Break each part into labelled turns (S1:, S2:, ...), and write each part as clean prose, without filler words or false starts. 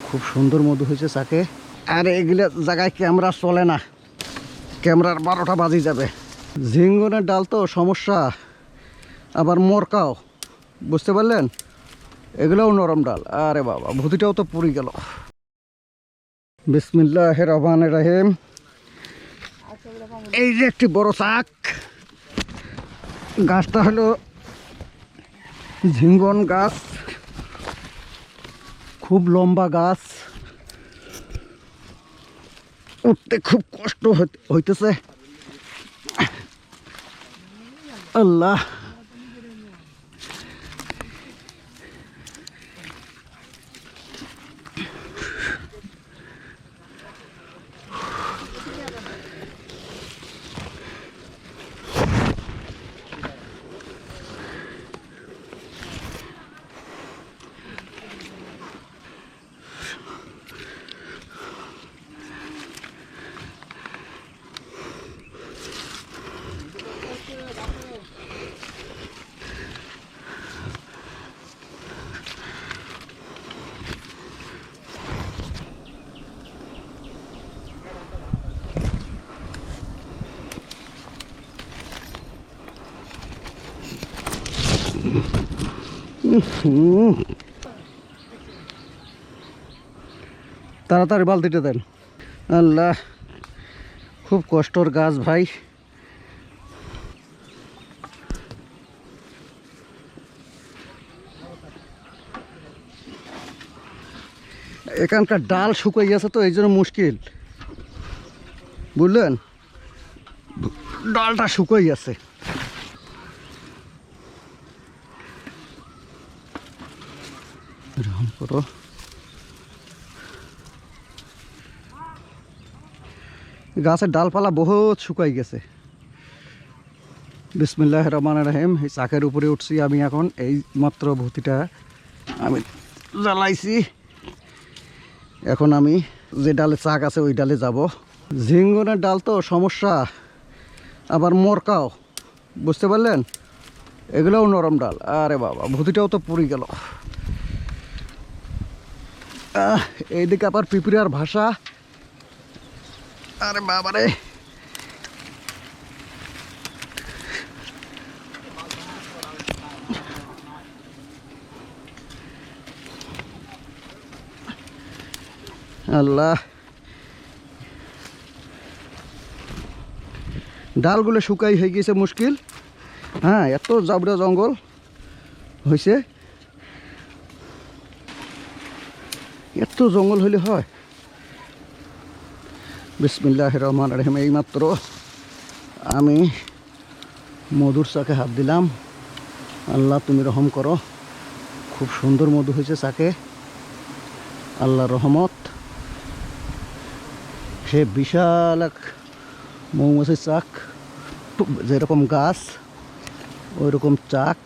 S1: খুব সুন্দর মধু হয়েছে চাকে। আর এগুলো জায়গায় ক্যামেরা চলে না, ক্যামেরার 12টা বাজি যাবে। ঝিঙ্গনের ডাল তো সমস্যা, আবার মোরকাও, বুঝতে পারলেন? এগুলোও নরম ডাল। আরে বাবা, ভুতিটাও তো পুড়ে গেল। বিসমিল্লাহির রহমানির রহিম। এই যে একটি বড় চাক, গাছটা হলো ঝিঙ্গন গাছ, খুব লম্বা গাছ, উঠতে খুব কষ্ট হইতেছে। আল্লাহ, তাড়াতাড়ি বালতিটা দেন। আল্লাহ, খুব কষ্টর গাছ ভাই। এখানকার ডাল শুকিয়ে গেছে তো এই জন্য মুশকিল, বুঝলেন? ডালটা শুকিয়ে গেছে। এরকম করো। গাছের ডালপালা বহুত শুকাই গেছে। বিসমিল্লাহির রহমানির রহিম। এই চাকের উপরে উঠছি আমি এখন। এই মাত্র ভুতিটা আমি জ্বালাইছি। এখন আমি যে ডালে চাক আছে ওই ডালে যাব। ঝিঙ্গনের ডাল তো সমস্যা, আবার মোরকাও, বুঝতে পারলেন? এগুলোও নরম ডাল। আরে বাবা, ভুতিটাও তো পুড়ে গেল। এইদিকে আবার পিঁপড়ার ভাষা। আরে বাবা রে, আল্লাহ, ডালগুলো শুকাই হয়ে গেছে মুশকিল। হ্যাঁ, এত জাবড়া জঙ্গল হয়েছে, এত জঙ্গল হইলে হয়? বিসমিল্লাহির রহমানির রহিম। এইমাত্র আমি মধুর চাকে হাত দিলাম। আল্লাহ তুমি রহম করো। খুব সুন্দর মধু হয়েছে চাকে, আল্লাহর রহমত। সে বিশাল এক মৌমাছির চাক, যেরকম গাছ ওই রকম চাক।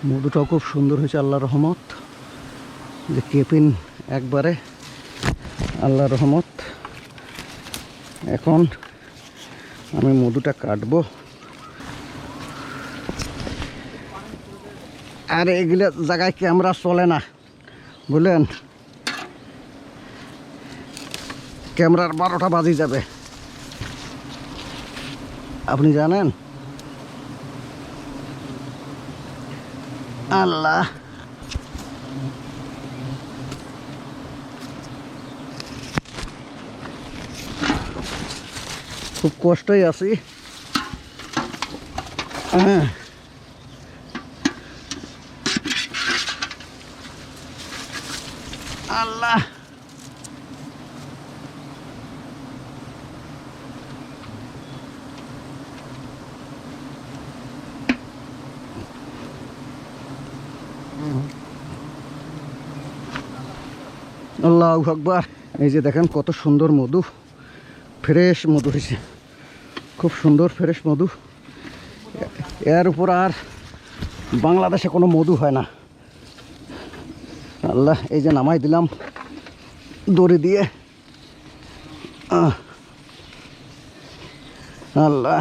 S1: মধুটাও খুব সুন্দর হয়েছে, আল্লাহর রহমত। যে কেপিন একবারে, আল্লাহর রহমত। এখন আমি মধুটা কাটবো। আর এগুলো জায়গায় ক্যামেরা চলে না, বুঝলেন? ক্যামেরার 12টা বাজি যাবে, আপনি জানেন? আল্লাহ, খুব কষ্টই আছি। হ্যাঁ, আল্লাহ, আল্লাহু আকবার। এই যে দেখেন কত সুন্দর মধু, ফ্রেশ মধু হয়েছে, খুব সুন্দর ফ্রেশ মধু। এর উপর আর বাংলাদেশে কোনো মধু হয় না। আল্লাহ, এই যে নামাই দিলাম দড়ি দিয়ে। আল্লাহ,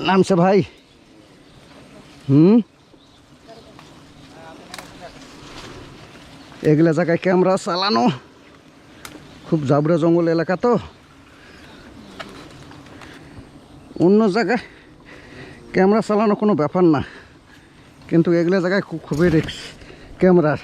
S1: নামছে ভাই। এগুলা জায়গায় ক্যামেরা চালানো খুব জাবরা জঙ্গল এলাকা তো, অন্য জায়গায় ক্যামেরা চালানো কোনো ব্যাপার না, কিন্তু এগুলো জায়গায় খুবই রিস্ক ক্যামেরার।